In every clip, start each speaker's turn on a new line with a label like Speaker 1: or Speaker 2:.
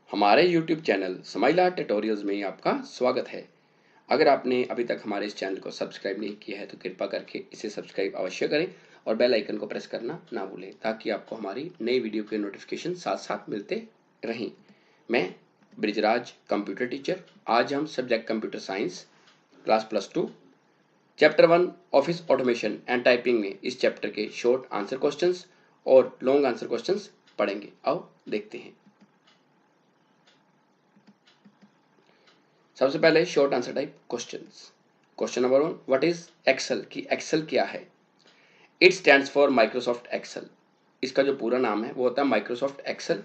Speaker 1: हमारे YouTube channel smile art tutorials में आपका स्वागत है। अगर आपने अभी तक हमारे इस चैनल को सब्सक्राइब नहीं किया है तो कृपया करके इसे सब्सक्राइब अवश्य करें और बेल आइकन को प्रेस करना ना भूलें ताकि आपको हमारी नई वीडियो के नोटिफिकेशन साथ साथ मिलते रहें। मैं ब्रिजराज कंप्यूटर टीचर। आज हम subject computer science class +2 chapter 1 office automation and typing में इस चैप्टर के शॉर्ट आंसर क्वेश्चंस और लॉन्ग आंसर क्वेश्चंस पढ़ेंगे। आओ देखते हैं। सबसे पहले short answer type questions. Question number 1, what is Excel? कि एक्सेल क्या है? It stands for Microsoft Excel. इसका जो पूरा नाम है वो होता है Microsoft Excel.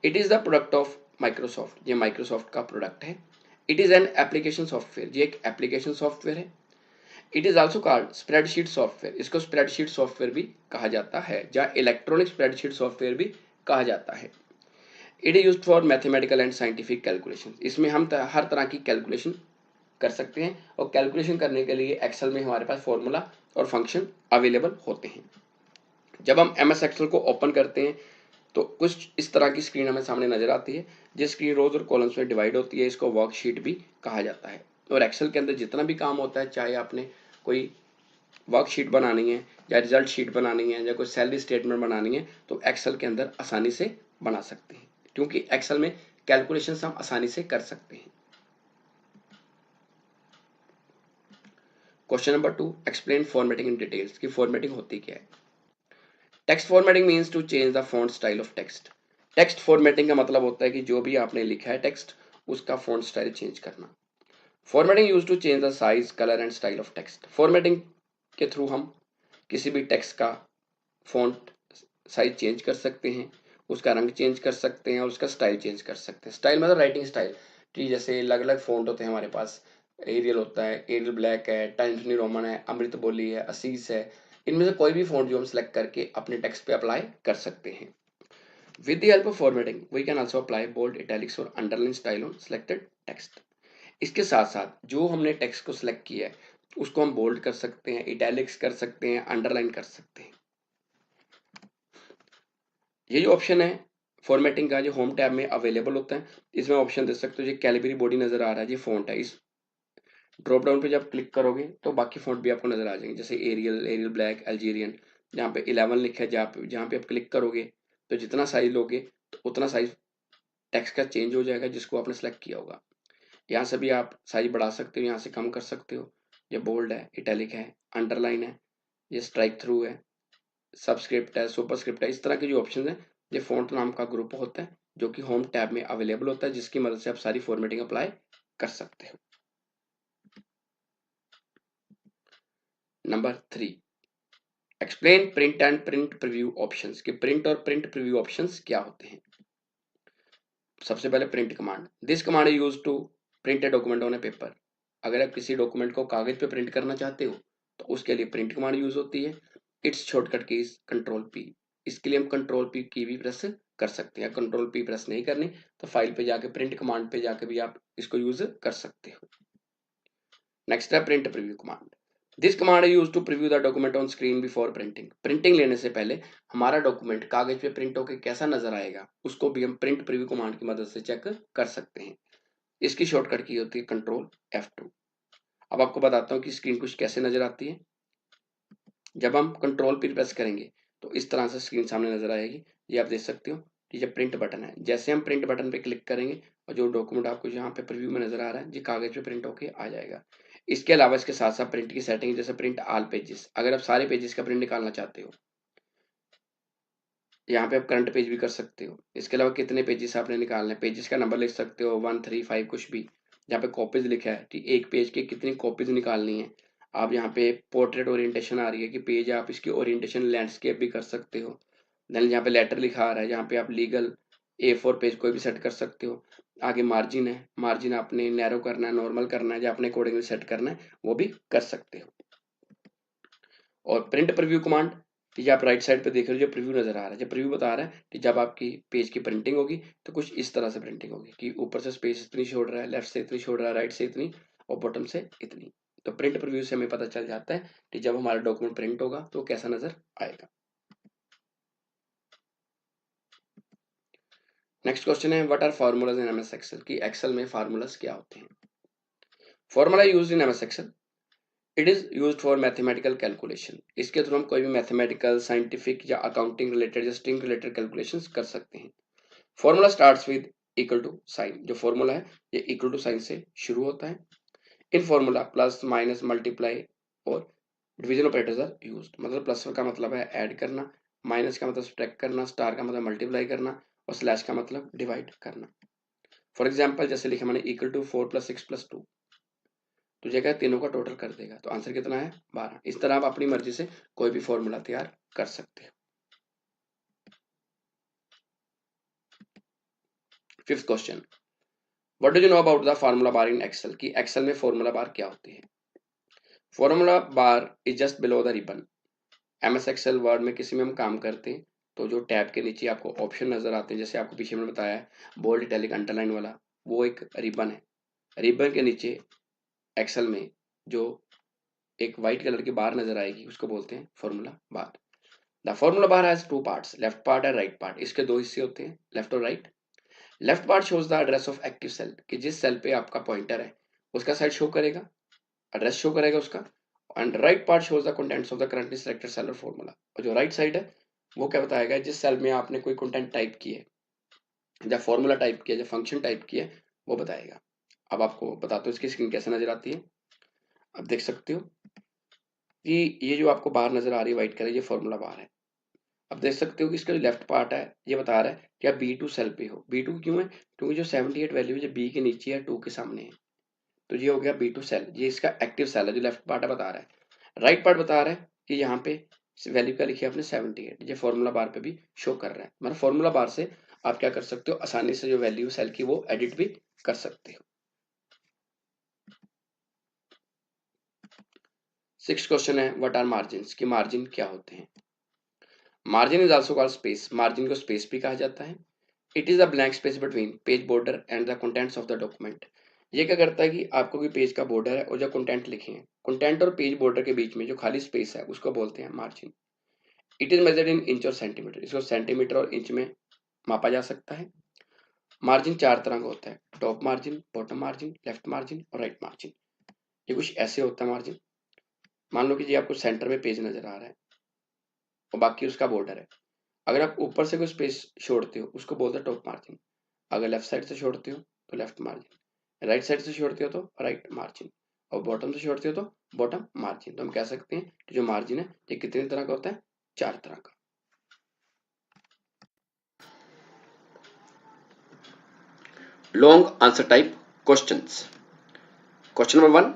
Speaker 1: It is the product of Microsoft. ये माइक्रोसॉफ्ट का प्रोडक्ट है। It is an application software. ये एक एप्लीकेशन सॉफ्टवेयर है। It is also called spreadsheet software. इसको स्प्रेडशीट सॉफ्टवेयर भी कहा जाता है या इलेक्ट्रॉनिक स्प्रेडशीट सॉफ्टवेयर भी कहा जाता है। It is use for mathematical and scientific calculation. इसमें हम हर तरह की कैलकुलेशन कर सकते हैं और कैलकुलेशन करने के लिए एक्सेल में हमारे पास फॉर्मूला और फंक्शन अवेलेबल होते हैं। जब हम एमएस एक्सेल को ओपन करते हैं तो कुछ इस तरह की स्क्रीन हमें सामने नजर आती है। जिस स्क्रीन रोज और कॉलम्स में डिवाइड होती है इसको वर्कशीट भी कहा जाता है। और एक्सेल के अंदर जितना भी काम होता है, चाहे आपने कोई वर्कशीट बनानी है या रिजल्ट शीट बनानी है या कोई सैलरी स्टेटमेंट बनानी है, तो एक्सेल के अंदर आसानी से बना सकते हैं क्योंकि एक्सेल में कैलकुलेशन हम आसानी से कर सकते हैं। Question number 2, explain formatting in details. की फॉर्मेटिंग होती क्या है? Text formatting means to change the font style of text. Text formatting का मतलब होता है कि जो भी आपने लिखा है टेक्स्ट, उसका फॉन्ट स्टाइल चेंज करना। Formatting use to change the size, colour and style of text. Formatting के थ्रू हम किसी भी टेक्स्ट का फॉन्ट साइज चेंज कर सकते हैं, उसका रंग चेंज कर सकते हैं और उसका स्टाइल चेंज कर सकते हैं। स्टाइल मतलब राइटिंग स्टाइल कि जैसे अलग अलग फॉन्ट होते हैं हमारे पास। एरियल होता है, एरियल ब्लैक है, टाइम्स न्यू रोमन है, अमृत बोली है, असीस है। इनमें से कोई भी फॉन्ट जो हम सेलेक्ट करके अपने टेक्स्ट पे अप्लाई कर सकते हैं। With the help of formatting we can also apply bold, italics और underline style on selected text. इसके साथ साथ जो हमने टेक्स्ट को सिलेक्ट किया है उसको हम बोल्ड कर सकते हैं, इटैलिक्स कर सकते हैं, अंडरलाइन कर सकते हैं। ये जो ऑप्शन है फॉर्मेटिंग का, जो होम टैब में अवेलेबल होता है, इसमें ऑप्शन दे सकते हो। ये कैलिबरी बॉडी नजर आ रहा है, ये फॉन्ट है। इस ड्रॉप डाउन पे जब क्लिक करोगे तो बाकी फॉन्ट भी आपको नजर आ जाएंगे, जैसे एरियल, एरियल ब्लैक, अल्जीरियन। जहाँ पे 11 लिखा है, जहाँ पे आप क्लिक करोगे तो जितना साइज लोगे तो उतना साइज टेक्स्ट का चेंज हो जाएगा जिसको आपने सेलेक्ट किया होगा। यहाँ से भी आप साइज बढ़ा सकते हो, यहाँ से कम कर सकते हो। ये बोल्ड है, इटैलिक है, अंडरलाइन है, ये स्ट्राइक थ्रू है, सबस्क्रिप्ट है, सुपरस्क्रिप्ट है। इस तरह के जो ऑप्शन है, ये फॉन्ट नाम का ग्रुप होता है जो कि होम टैब में अवेलेबल होता है, जिसकी मदद से आप सारी फॉर्मेटिंग अप्लाई कर सकते हो। Number 3, explain print and print preview options. कि प्रिंट और प्रिंट प्रीव्यू ऑप्शंस क्या होते हैं। सबसे पहले print command. This command is used to print a document on a paper. अगर आप किसी डॉक्यूमेंट को कागज पे प्रिंट करना चाहते हो तो उसके लिए प्रिंट कमांड यूज होती है। इट्स शॉर्टकट की कंट्रोल पी। इसके लिए हम कंट्रोल पी की भी प्रेस कर सकते हैं। कंट्रोल पी प्रेस नहीं करनी तो फाइल पे जाके प्रिंट कमांड पे जाके भी आप इसको यूज कर सकते हो। नेक्स्ट है print preview command. This command use to preview the document on screen before printing. Printing लेने से पहले हमारा डॉक्यूमेंट कागज पे प्रिंट होकर कैसा नजर आएगा उसको भी हम प्रिंट प्रीव्यू कमांड की मदद से चेक कर सकते हैं। इसकी शॉर्टकट की होती है कंट्रोल F2। अब आपको बताता हूँ कि स्क्रीन कुछ कैसे नजर आती है। जब हम कंट्रोल पे प्रेस करेंगे तो इस तरह से स्क्रीन सामने नजर आएगी। ये आप देख सकते हो कि ये प्रिंट बटन है। जैसे हम प्रिंट बटन पे क्लिक करेंगे और जो डॉक्यूमेंट आपको यहाँ पे प्रीव्यू में नजर आ रहा है ये कागज पे प्रिंट होके आ जाएगा। इसके अलावा इसके साथ साथ प्रिंट की सेटिंग, जैसे प्रिंट ऑल पेजेस। अगर आप सारे पेजेस का प्रिंट निकालना चाहते हो, यहाँ पे आप करंट पेज भी कर सकते हो। इसके अलावा कितने पेजेस आपने निकालने हैं, पेजेस का नंबर लिख सकते हो, 1 3 5 कुछ भी। यहाँ पे कॉपीज लिखा है कि एक पेज के कितनी कॉपीज निकालनी है। आप यहाँ पे पोर्ट्रेट ओरिएंटेशन आ रही है कि पेज आप इसकी ओरिएंटेशन लैंडस्केप भी कर सकते हो। देन यहाँ पे लेटर लिखा आ रहा है, यहाँ पे आप लीगल A4 पेज कोई भी सेट कर सकते हो। आगे मार्जिन है, मार्जिन आपने नैरो करना है, नॉर्मल करना है या अपने अकॉर्डिंगली सेट करना है, वो भी कर सकते हो। और प्रिंट प्रीव्यू कमांड, ये आप राइट साइड पे देख रहे हो जो प्रीव्यू नजर आ रहा है, जो प्रीव्यू बता रहा है कि जब आपकी पेज की प्रिंटिंग होगी तो कुछ इस तरह से प्रिंटिंग होगी कि ऊपर से स्पेस इतनी छोड़ रहा है, लेफ्ट से इतनी छोड़ रहा है, राइट से इतनी और बॉटम से इतनी। तो प्रिंट प्रीव्यू से हमें पता चल जाता है कि जब हमारा डॉक्यूमेंट प्रिंट होगा तो कैसा नजर आएगा। नेक्स्ट क्वेश्चन है what are formulas in MS Excel, की एक्सेल में फार्मूलाज क्या होते हैं। Formula used in MS Excel, it is used for mathematical calculation. इसके थ्रू हम कोई भी मैथमेटिकल, साइंटिफिक या अकाउंटिंग रिलेटेड या स्ट्रिंग रिलेटेड कैलकुलेशंस कर सकते हैं। Formula starts with equal to sign, जो फॉर्मूला है ये इक्वल टू साइन से शुरू होता है। In formula plus minus multiply और डिवीजन ऑपरेटर्स आर यूज्ड, मतलब प्लस का मतलब है ऐड करना, माइनस का मतलब सब्ट्रैक्ट करना, स्टार का मतलब मल्टीप्लाई करना और स्लैश का मतलब डिवाइड करना। फॉर एग्जांपल जैसे लिखा मैंने इक्वल टू 4 + 6 + 2, तो ये क्या तीनों का टोटल कर देगा, तो आंसर कितना है 12। इस तरह आप अपनी मर्जी से कोई भी फॉर्मूला तैयार कर सकते हो। Fifth question, what do you know about the formula bar in Excel, की एक्सेल में फार्मूला बार क्या होती है। Formula bar is just below the ribbon. MS Excel Word में किसी में हम काम करते हैं तो जो टैब के नीचे आपको ऑप्शन नजर आते हैं, जैसे आपको पीछे में बताया है बोल्ड, इटैलिक, अंडरलाइन वाला, वो एक रिबन है। रिबन के नीचे एक्सेल में जो एक व्हाइट कलर की बार नजर आएगी उसको बोलते हैं formula bar. The formula bar has two parts, left part and right part. इसके दो हिस्से होते हैं, लेफ्ट और right. Left part shows the address of active cell, कि जिस सेल पे आपका पॉइंटर है उसका साइड शो करेगा, एड्रेस शो करेगा उसका। And right part shows the contents of the currently selected cell और फॉर्मूला, और जो राइट साइड है वो क्या बताएगा, जिस सेल में आपने कोई कंटेंट टाइप किया है या फॉर्मूला टाइप किया या फंक्शन टाइप किया है वो बताएगा। अब आपको बताता हूँ इसकी स्क्रीन कैसे नजर आती है। अब देख सकते हो कि ये जो आपको बार नजर आ रही है व्हाइट कलर, ये फॉर्मूला बार है। अब देख सकते हो कि इसका जो लेफ्ट पार्ट है ये बता रहा है कि आप B2 सेल पे हो। B2 क्यों है, क्योंकि जो 78 वैल्यू है जो B के नीचे है 2 के सामने है, तो ये हो गया B2 सेल, ये इसका एक्टिव सेल है जो लेफ्ट पार्ट है बता रहा है। राइट पार्ट बता रहा है कि यहाँ पे वैल्यू क्या लिखी है आपने 78, ये फॉर्मूला बार पे भी शो कर रहा है। मतलब फॉर्मूला बार से आप क्या कर सकते हो, आसानी से जो वैल्यू सेल की वो एडिट भी कर सकते हो। सिक्स क्वेश्चन है व्हाट आर मार्जिन्स, की मार्जिन क्या होते हैं। Margin is also called space, margin को स्पेस भी कहा जाता है। It is a blank space between page border and the contents of the document. ये क्या करता है कि आपको कोई पेज का बॉर्डर है और जो कंटेंट लिखे हैं, कंटेंट और पेज बॉर्डर के बीच में जो खाली स्पेस है उसको बोलते हैं margin. It is measured in inch और सेंटीमीटर, इसको सेंटीमीटर और इंच में मापा जा सकता है। मार्जिन चार तरह का होता है, top margin, bottom margin, left margin और राइट मार्जिन। ये कुछ ऐसे होता है मार्जिन। मान लो कि जी आपको सेंटर में पेज नजर आ रहा है और बाकी उसका बॉर्डर है, अगर आप ऊपर से कोई स्पेस छोड़ते हो उसको बोलते हैं टॉप मार्जिन। अगर लेफ्ट साइड से छोड़ते हो तो लेफ्ट मार्जिन, राइट साइड से छोड़ते हो तो राइट मार्जिन, और बॉटम से छोड़ते हो तो बॉटम मार्जिन। तो हम कह सकते हैं कि जो मार्जिन है ये कितने तरह का होता है, चार तरह का। Long answer type questions. Question number 1,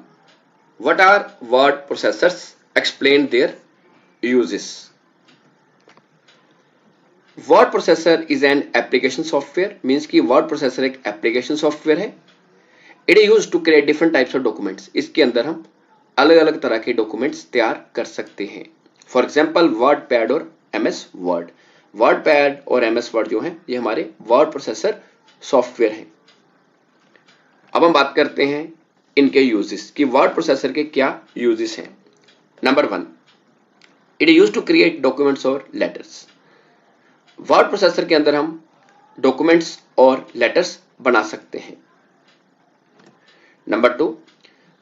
Speaker 1: what are word processors, explain their uses. Word processor is an application software, means कि वर्ड प्रोसेसर एक एप्लीकेशन सॉफ्टवेयर है। It is used to create different types of documents, इसके अंदर हम अलग अलग तरह के डॉक्यूमेंट्स तैयार कर सकते हैं। फॉर एग्जाम्पल वर्ड पैड और एमएस वर्ड। वर्ड पैड और एमएस वर्ड जो है ये हमारे वर्ड प्रोसेसर सॉफ्टवेयर हैं। अब हम बात करते हैं इनके यूजेस, कि वर्ड प्रोसेसर के क्या यूजेस हैं। Number 1, it is used to create documents और लेटर्स। वर्ड प्रोसेसर के अंदर हम डॉक्यूमेंट्स और लेटर्स बना सकते हैं। Number 2,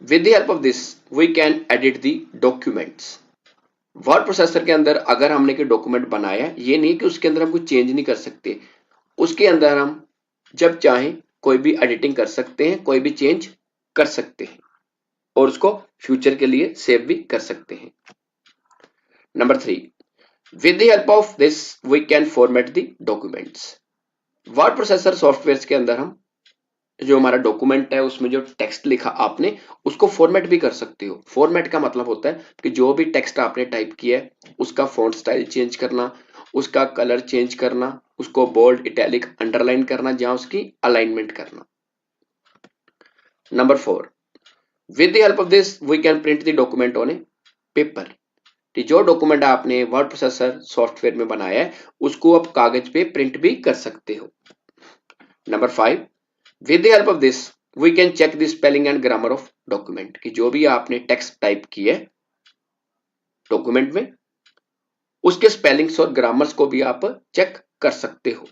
Speaker 1: with the help of this we can edit the documents। Word processor के अंदर अगर हमने कोई डॉक्यूमेंट बनाया, ये नहीं कि उसके अंदर हम कुछ चेंज नहीं कर सकते, उसके अंदर हम जब चाहें कोई भी एडिटिंग कर सकते हैं, कोई भी चेंज कर सकते हैं और उसको फ्यूचर के लिए सेव भी कर सकते हैं। Number 3, with the help of this we can format the documents। Word processor software के अंदर हम जो हमारा डॉक्यूमेंट है उसमें जो टेक्स्ट लिखा आपने उसको फॉर्मेट भी कर सकते हो। फॉर्मेट का मतलब होता है कि जो भी टेक्स्ट आपने टाइप किया है उसका फॉन्ट स्टाइल चेंज करना, उसका कलर चेंज करना, उसको बोल्ड, इटैलिक, अंडरलाइन करना, जहां उसकी अलाइनमेंट करना। Number 4, with the help of this we can print the document on a paper. जो डॉक्यूमेंट आपने वर्ड प्रोसेसर सॉफ्टवेयर में बनाया है उसको आप कागज पे प्रिंट भी कर सकते हो। Number 5, with the help of this we can check the spelling and grammar of document, कि जो भी आपने टेक्स्ट टाइप किया है डॉक्यूमेंट में उसके स्पेलिंग्स और ग्रामर्स को भी आप चेक कर सकते हो।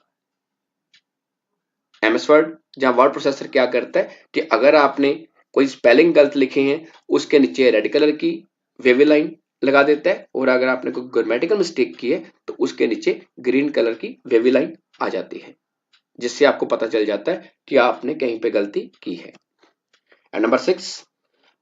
Speaker 1: एमएस वर्ड जहां वर्ड प्रोसेसर क्या करता है कि अगर आपने कोई स्पेलिंग गलत लिखे हैं उसके नीचे रेड कलर की वेवी लाइन लगा देता है, और अगर आपने कोई ग्रामेटिकल मिस्टेक की है तो उसके नीचे ग्रीन कलर की वेवी लाइन आ जाती है, जिससे आपको पता चल जाता है कि आपने कहीं पे गलती की है। And number 6,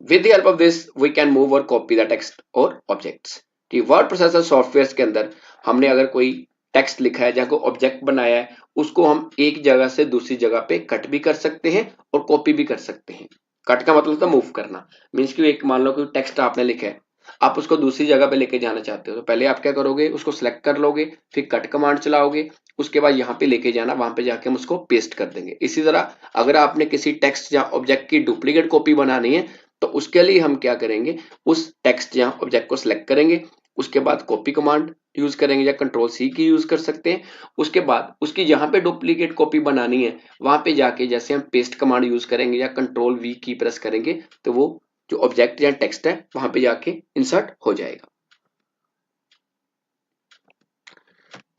Speaker 1: with the help of this we can move और कॉपी द टेक्स्ट और ऑब्जेक्ट्स। कि वर्ड प्रोसेसर सॉफ्टवेयर के अंदर हमने अगर कोई टेक्स्ट लिखा है या कोई ऑब्जेक्ट बनाया है, उसको हम एक जगह से दूसरी जगह पे कट भी कर सकते हैं और कॉपी भी कर सकते हैं। कट का मतलब था मूव करना, मीन्स कि एक मान लो कि टेक्स्ट आपने लिखा है, आप उसको दूसरी जगह पे लेके जाना चाहते हो, तो पहले आप क्या करोगे, उसको सिलेक्ट कर लोगे, फिर कट कमांड चलाओगे, उसके बाद यहाँ पे लेके जाना, वहां पे जाके हम उसको पेस्ट कर देंगे। इसी तरह अगर आपने किसी टेक्स्ट या ऑब्जेक्ट की डुप्लीकेट कॉपी बनानी है तो उसके लिए हम क्या करेंगे, उस टेक्स्ट या ऑब्जेक्ट को सिलेक्ट करेंगे, उसके बाद कॉपी कमांड यूज करेंगे या कंट्रोल सी की यूज कर सकते हैं। उसके बाद उसकी जहां पे डुप्लीकेट कॉपी बनानी है वहां पे जाके जैसे हम पेस्ट कमांड यूज करेंगे या कंट्रोल वी की प्रेस करेंगे तो वो जो ऑब्जेक्ट या टेक्स्ट है वहां पे जाके इंसर्ट हो जाएगा।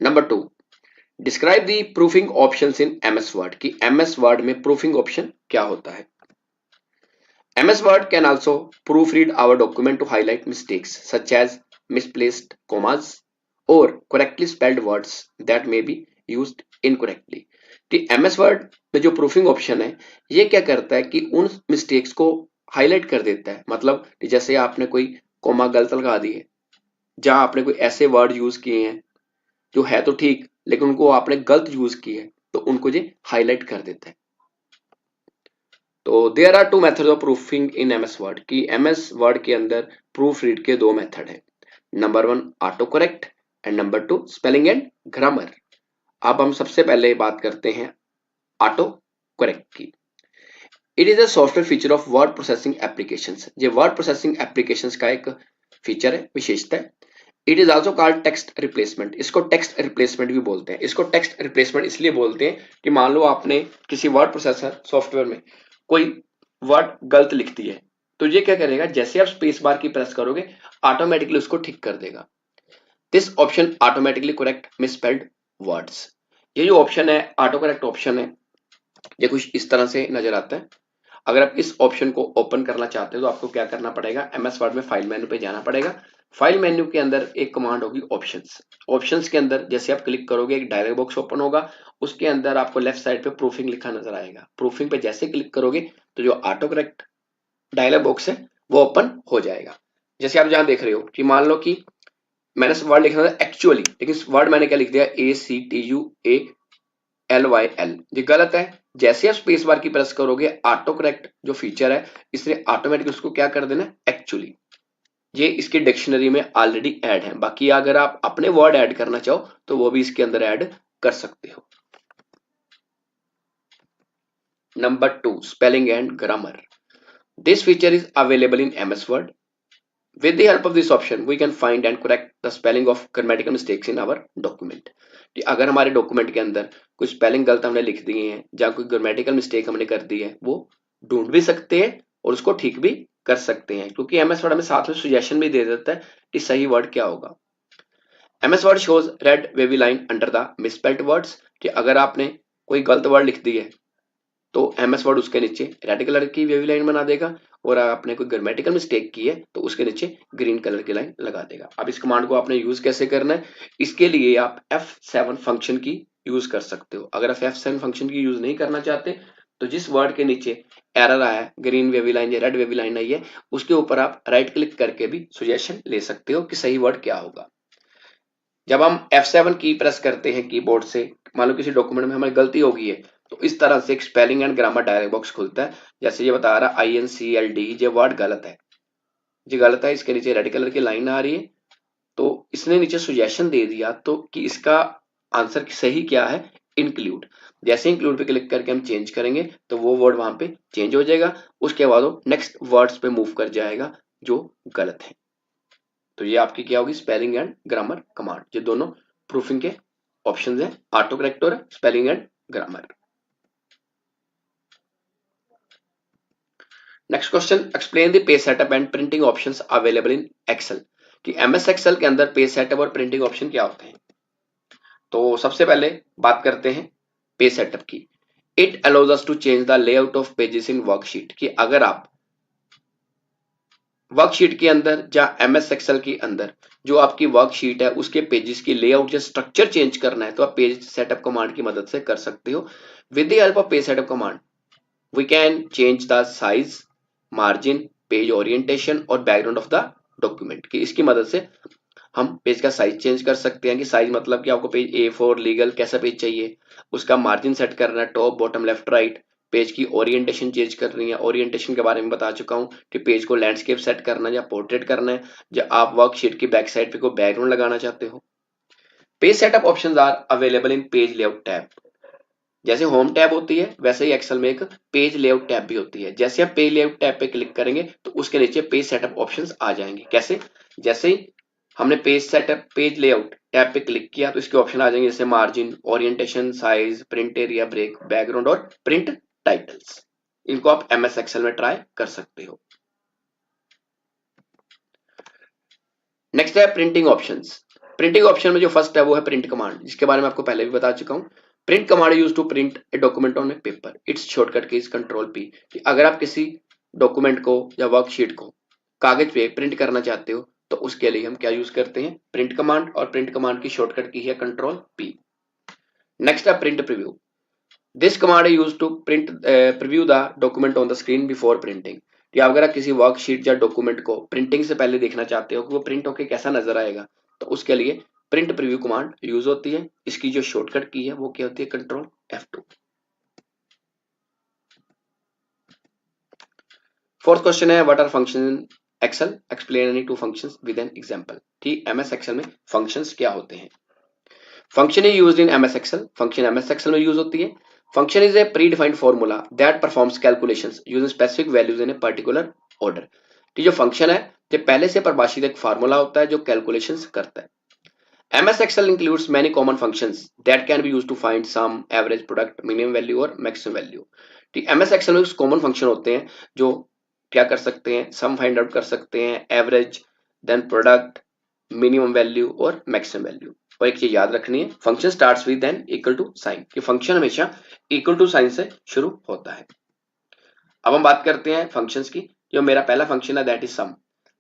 Speaker 1: Number 2, describe the proofing options in MS Word. की एमएस वर्ड में प्रूफिंग ऑप्शन क्या होता है। MS Word can also proofread our document to highlight mistakes such as misplaced commas or correctly spelled words that may be used incorrectly। कि MS Word में जो proofing option है ये क्या करता है कि उन मिस्टेक्स को हाईलाइट कर देता है। मतलब जैसे आपने कोई कोमा गलत लगा दी है, जहां आपने कोई ऐसे वर्ड यूज किए हैं जो है तो ठीक लेकिन उनको आपने गलत यूज किए हैं, तो उनको ये हाईलाइट कर देता है। तो there are two method of proofing in MS Word. की एमएस वर्ड के अंदर प्रूफ रीड के दो मेथड है। Number 1 auto correct and number 2 spelling and grammar. अब हम सबसे पहले बात करते हैं ऑटो करेक्ट की। It is a software feature of word processing applications. ये वर्ड प्रोसेसिंग एप्लीकेशंस का एक फीचर है, विशेषता है। It is also called text replacement. इसको टेक्स्ट रिप्लेसमेंट भी बोलते हैं। इसको टेक्स्ट रिप्लेसमेंट इसलिए बोलते हैं कि मान लो आपने किसी वर्ड प्रोसेसर सॉफ्टवेयर में कोई वर्ड गलत लिख दी है, तो ये क्या करेगा, जैसे आप स्पेस बार की प्रेस करोगे ऑटोमेटिकली उसको ठीक कर देगा। This option automatically correct misspelled words. ये जो ऑप्शन है ऑटो करेक्ट ऑप्शन है, ये कुछ इस तरह से नजर आता है। अगर आप इस ऑप्शन को ओपन करना चाहते हो तो आपको क्या करना पड़ेगा, एमएस वर्ड में फाइल मेन्यू पे जाना पड़ेगा। फाइल मेन्यू के अंदर एक कमांड होगी ऑप्शंस। ऑप्शंस के अंदर जैसे आप क्लिक करोगे एक डायलॉग बॉक्स ओपन होगा, उसके अंदर आपको लेफ्ट साइड पे प्रूफिंग लिखा नजर आएगा। प्रूफिंग पे जैसे क्लिक करोगे तो जो ऑटो करेक्ट डायलॉग बॉक्स है वो ओपन हो जाएगा। जैसे आप जहां देख रहे हो कि मान लो कि मैंने वर्ड लिखना था एक्चुअली, लेकिन वर्ड मैंने क्या लिख दिया, ACTUALYL, ये गलत है। जैसे आप स्पेस बार की प्रेस करोगे ऑटो करेक्ट जो फीचर है इसने ऑटोमेटिक उसको क्या कर देना एक्चुअली। ये इसके डिक्शनरी में ऑलरेडी ऐड है। बाकी अगर आप अपने वर्ड ऐड करना चाहो तो वो भी इसके अंदर ऐड कर सकते हो। Number 2 spelling and grammar. This feature is available in MS word. With the help of this option, we can find and correct the spelling of grammatical mistakes in our document। कि अगर हमारे document के अंदर कोई spelling गलत हमने लिख दिए हैं या कोई ग्रामेटिकल मिस्टेक हमने कर दी है, वो ढूंढ भी सकते हैं और उसको ठीक भी कर सकते हैं, क्योंकि एमएस वर्ड हमें साथ में सजेशन भी दे देता है कि सही वर्ड क्या होगा। MS word shows red wavy line under the misspelled words. कि अगर आपने कोई गलत वर्ड लिख दी है तो एमएस वर्ड उसके नीचे रेड कलर की वेवी लाइन बना देगा, और आपने कोई ग्रामेटिकल मिस्टेक की है तो उसके नीचे ग्रीन कलर की लाइन लगा देगा। अब इस कमांड को आपने यूज कैसे करना है, इसके लिए आप F7 फंक्शन की यूज कर सकते हो। अगर आप F7 फंक्शन की यूज नहीं करना चाहते तो जिस वर्ड के नीचे एरर आया है, ग्रीन वेवी लाइन या रेड वेवी लाइन आई है, उसके ऊपर आप राइट क्लिक करके भी सजेशन ले सकते हो कि सही वर्ड क्या होगा। जब हम F7 की प्रेस करते हैं कीबोर्ड से, मान लो किसी डॉक्यूमेंट में हमारी गलती हो गई है, तो इस तरह से एक spelling and grammar dialog box खुलता है। जैसे ये बता रहा है INCLD, ये वर्ड गलत है, ये गलत है, इसके नीचे रेड कलर की लाइन आ रही है, तो इसने नीचे सजेशन दे दिया तो कि इसका आंसर सही क्या है, इंक्लूड। जैसे इंक्लूड पे क्लिक करके हम चेंज करेंगे तो वो वर्ड वहां पे चेंज हो जाएगा। उसके बाद वो नेक्स्ट वर्ड्स पे मूव कर जाएगा जो गलत है। तो ये आपकी क्या होगी, स्पेलिंग एंड ग्रामर कमांड। ये दोनों प्रूफिंग के ऑप्शंस हैं, ऑटो करेक्ट और spelling and grammar. Next question, explain the page setup and printing options available in Excel. कि एमएस एक्सेल के अंदर पेज सेटअप और प्रिंटिंग ऑप्शन क्या होते हैं। तो सबसे पहले बात करते हैं पेज सेटअप की। It allows us to change the layout of pages in worksheet, कि अगर आप वर्कशीट के अंदर या एमएस एक्सेल के अंदर जो आपकी वर्कशीट है उसके पेजेस की लेआउट या स्ट्रक्चर चेंज करना है तो आप पेज सेटअप कमांड की मदद से कर सकते हो। With the help of page setup command we can change the size, margin, page orientation और बैकग्राउंड ऑफ द डॉक्यूमेंट, कि इसकी मदद से हम पेज का साइज चेंज कर सकते हैं, कि साइज मतलब कि आपको पेज A4 लीगल कैसा पेज चाहिए, उसका मार्जिन सेट करना है, top bottom left right, page की ओरिएंटेशन चेंज करनी है, ओरिएंटेशन के बारे में बता चुका हूँ कि पेज को लैंडस्केप सेट करना है या पोर्ट्रेट करना है, या आप वर्कशीट की बैक साइड पे कोई बैकग्राउंड लगाना चाहते हो। Page setup options are available in page layout tab. जैसे होम टैब होती है वैसे ही एक्सेल में एक पेज लेआउट टैब भी होती है। जैसे आप पेज लेआउट टैब पे क्लिक करेंगे तो उसके नीचे पेज सेटअप ऑप्शंस आ जाएंगे। कैसे? जैसे ही हमने page setup page layout tab पे क्लिक किया तो इसके ऑप्शन आ जाएंगे जैसे margin, orientation, size, print area, break, background और प्रिंट टाइटल्स। इनको आप एमएस एक्सेल में ट्राई कर सकते हो। नेक्स्ट है प्रिंटिंग ऑप्शंस। प्रिंटिंग ऑप्शन में जो फर्स्ट है वो है प्रिंट कमांड, जिसके बारे में आपको पहले भी बता चुका हूँ। Print command use to print a document on a paper. It's shortcut key is control P, कि अगर आप किसी डॉक्यूमेंट को या वर्कशीट को कागज पे प्रिंट करना चाहते हो तो उसके लिए हम क्या यूज करते हैं? प्रिंट कमांड, और प्रिंट कमांड की शॉर्टकट की है कंट्रोल पी। नेक्स्ट है प्रिंट प्रीव्यू। दिस कमांड है use to print preview the document on the screen before printing, या अगर आप किसी वर्कशीट या डॉक्यूमेंट को प्रिंटिंग से पहले देखना चाहते हो कि वो प्रिंट होके कैसा नजर आएगा तो उसके लिए प्रिंट प्रीव्यू कमांड यूज होती है। इसकी जो शॉर्टकट की है वो क्या होती है? Control F2। फोर्थ क्वेश्चन है what are function in Excel, explain any two functions with an example. ठीक, एमएस एक्सेल में फंक्शंस क्या होते हैं? Function is used in MS Excel. Function MS Excel में यूज होती है। Function is a pre defined formula that performs calculations using specific values in a particular order. जो function है ये पहले से परिभाषित एक फार्मूला होता है जो कैलकुलेशंस करता है। MS Excel includes many common functions that can be used to find sum, average, product, minimum value और maximum value। ठीक, MS Excel में कुछ कॉमन फंक्शन होते हैं जो क्या कर सकते हैं? सम फाइंड आउट कर सकते हैं, average, then product, minimum value और मैक्सिमम वैल्यू। और एक चीज याद रखनी है, function starts with an equal to sign, कि फंक्शन हमेशा इक्वल टू साइन से शुरू होता है। अब हम बात करते हैं फंक्शंस की। जो मेरा पहला फंक्शन है that is sum.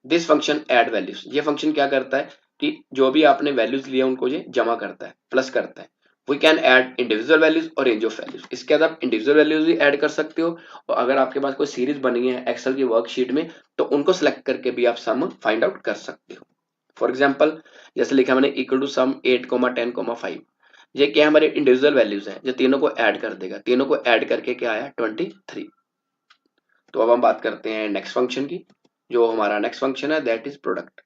Speaker 1: This function add values. ये फंक्शन क्या करता है कि जो भी आपने वैल्यूज लिए उनको ये जमा करता है, प्लस करता है। We can add individual values और रेंज ऑफ वैल्यूज। इसके अंदर आप इंडिविजुअल वैल्यूज भी ऐड कर सकते हो, और अगर आपके पास कोई सीरीज बनी है एक्सेल की वर्कशीट में तो उनको सेलेक्ट करके भी आप सम फाइंड आउट कर सकते हो। फॉर एग्जाम्पल जैसे लिखा मैंने इक्वल टू सम 8,10,5। ये क्या हमारे इंडिविजुअल वैल्यूज है जो तीनों को ऐड कर देगा। तीनों को ऐड करके क्या आया? 23। तो अब हम बात करते हैं नेक्स्ट फंक्शन की। जो हमारा नेक्स्ट फंक्शन है that is product.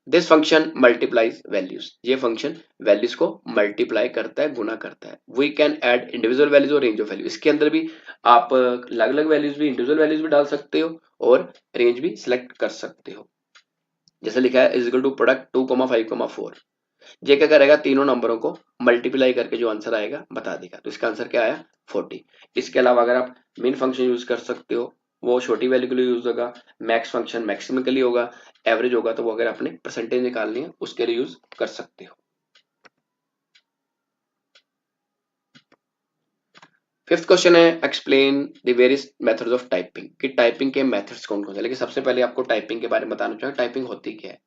Speaker 1: This function multiplies values. ये फंक्शन वैल्यूज को मल्टीप्लाई करता है, गुना करता है। We can add individual values और रेंज ऑफ वैल्यू। इसके अंदर भी आप अलग अलग वैल्यूज भी, इंडिविजुअल वैल्यूज भी डाल सकते हो और रेंज भी सिलेक्ट कर सकते हो। जैसे लिखा है इज इक्वल टू प्रोडक्ट 2,5,4। ये क्या करेगा? तीनों नंबरों को मल्टीप्लाई करके जो आंसर आएगा बता देगा। तो इसका आंसर क्या आया? 40। इसके अलावा अगर आप मेन फंक्शन यूज कर सकते हो, वो छोटी वैल्यू के लिए यूज होगा। मैक्स फंक्शन मैक्सिमम के लिए होगा। एवरेज होगा तो वो अगर आपने परसेंटेज निकालनी है उसके लिए यूज कर सकते हो। फिफ्थ क्वेश्चन है explain the various methods of typing, कि टाइपिंग के मेथड्स कौन कौन से। लेकिन सबसे पहले आपको टाइपिंग के बारे में बताना चाहिए टाइपिंग होती क्या है।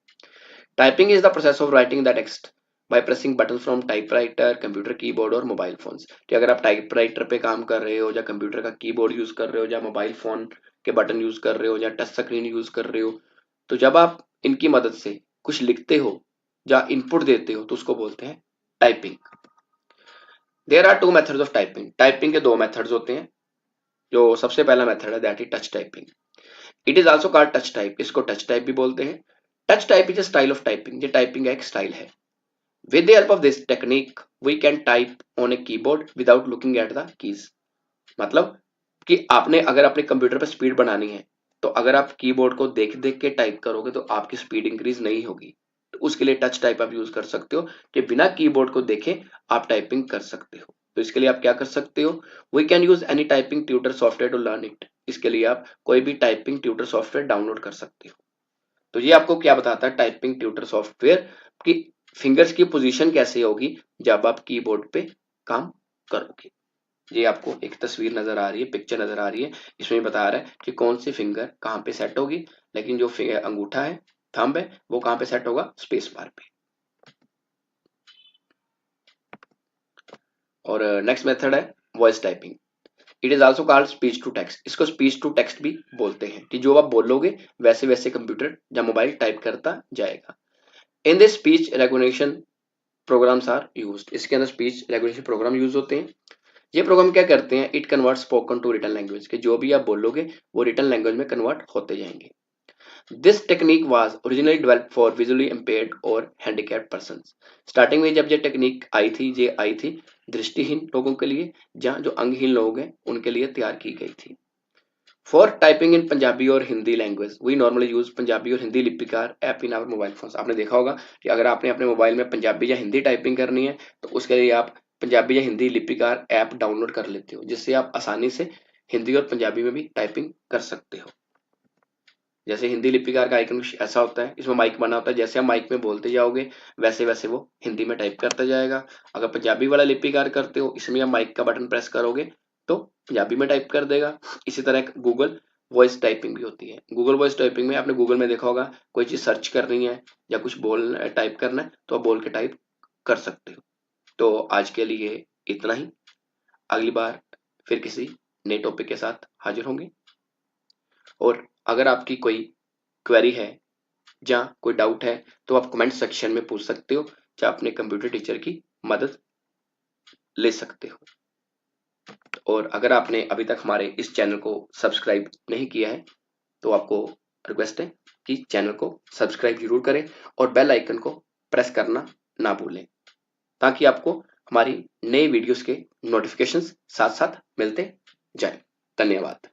Speaker 1: Typing is the process of writing the text by pressing button from typewriter, computer keyboard और मोबाइल फोन्स। कि अगर आप टाइपराइटर पे काम कर रहे हो या कंप्यूटर का कीबोर्ड यूज कर रहे हो या मोबाइल फोन के बटन यूज कर रहे हो या टच स्क्रीन यूज कर रहे हो, तो जब आप इनकी मदद से कुछ लिखते हो या इनपुट देते हो तो उसको बोलते हैं typing. There are two methods of typing. Typing के दो मेथड्स होते हैं। जो सबसे पहला मेथड है that is touch typing. It is also called touch type. इसको टच टाइप भी बोलते हैं। Touch type is a style of typing. ये टाइपिंग का एक स्टाइल है। With the help of this technique, we can type on a keyboard without looking at the keys। मतलब कि आपने अगर अपने कंप्यूटर पर स्पीड बढ़ानी है तो अगर आप कीबोर्ड को देख देख के टाइप करोगे तो आपकी स्पीड इंक्रीज नहीं होगी। तो उसके लिए टच टाइप आप यूज कर सकते हो कि बिना कीबोर्ड को देखे आप टाइपिंग कर सकते हो। तो इसके लिए आप क्या कर सकते हो? We can use any typing tutor software to learn it. इसके लिए आप कोई भी टाइपिंग ट्यूटर सॉफ्टवेयर डाउनलोड कर सकते हो। तो ये आपको क्या बताता है टाइपिंग ट्यूटर सॉफ्टवेयर, कि फिंगर्स की पोजीशन कैसे होगी जब आप कीबोर्ड पे काम करोगे। ये आपको एक तस्वीर नजर आ रही है, पिक्चर नजर आ रही है, इसमें बता रहा है कि कौन सी फिंगर कहाँ पे सेट होगी, लेकिन जो अंगूठा है, थंब है, वो कहाँ पे सेट होगा, स्पेस बार पे। और नेक्स्ट मेथड है voice typing. It is also called speech to text. इसको स्पीच टू टेक्स्ट भी बोलते हैं कि जो आप बोलोगे वैसे वैसे कंप्यूटर या मोबाइल टाइप करता जाएगा। In this speech recognition programs are used. इसके अंदर स्पीच रेकग्निशन प्रोग्राम यूज होते हैं। ये प्रोग्राम क्या करते हैं, it convert spoken to written language, कि जो भी आप बोलोगे वो रिटन लैंग्वेज में कन्वर्ट होते जाएंगे। This technique was originally developed for visually impaired और हैंडीकैप्ड पर्सन्स। स्टार्टिंग में जब ये टेक्निक आई थी, ये आई थी दृष्टिहीन लोगों के लिए, जहाँ जो अंगहीन लोग हैं उनके लिए तैयार की गई थी। फॉर टाइपिंग इन पंजाबी और Hindi language we normally use Punjabi और Hindi Lipikaar app in our mobile phone. आपने देखा होगा कि अगर आपने अपने मोबाइल में पंजाबी या हिंदी टाइपिंग करनी है तो उसके लिए आप पंजाबी या हिंदी लिपिकार ऐप डाउनलोड कर लेते हो, जिससे आप आसानी से हिंदी और पंजाबी में भी टाइपिंग कर सकते हो। जैसे हिंदी लिपिकार का आइकन कुछ ऐसा होता है, इसमें माइक बना होता है, जैसे आप माइक में बोलते जाओगे वैसे वैसे वो हिंदी में टाइप करता जाएगा। अगर पंजाबी वाला लिपिकार करते हो, इसमें आप माइक का बटन प्रेस करोगे तो पंजाबी में टाइप कर देगा। इसी तरह गूगल वॉइस टाइपिंग भी होती है। गूगल वॉइस टाइपिंग में आपने गूगल में देखा होगा, कोई चीज सर्च करनी है या कुछ बोल टाइप करना है तो आप बोल के टाइप कर सकते हो। तो आज के लिए इतना ही। अगली बार फिर किसी नए टॉपिक के साथ हाजिर होंगे। और अगर आपकी कोई क्वेरी है या कोई डाउट है तो आप कमेंट सेक्शन में पूछ सकते हो, या अपने कंप्यूटर टीचर की मदद ले सकते हो। और अगर आपने अभी तक हमारे इस चैनल को सब्सक्राइब नहीं किया है तो आपको रिक्वेस्ट है कि चैनल को सब्सक्राइब जरूर करें और बेल आइकन को प्रेस करना ना भूलें, ताकि आपको हमारी नई वीडियोस के नोटिफिकेशंस साथ साथ मिलते जाएं। धन्यवाद।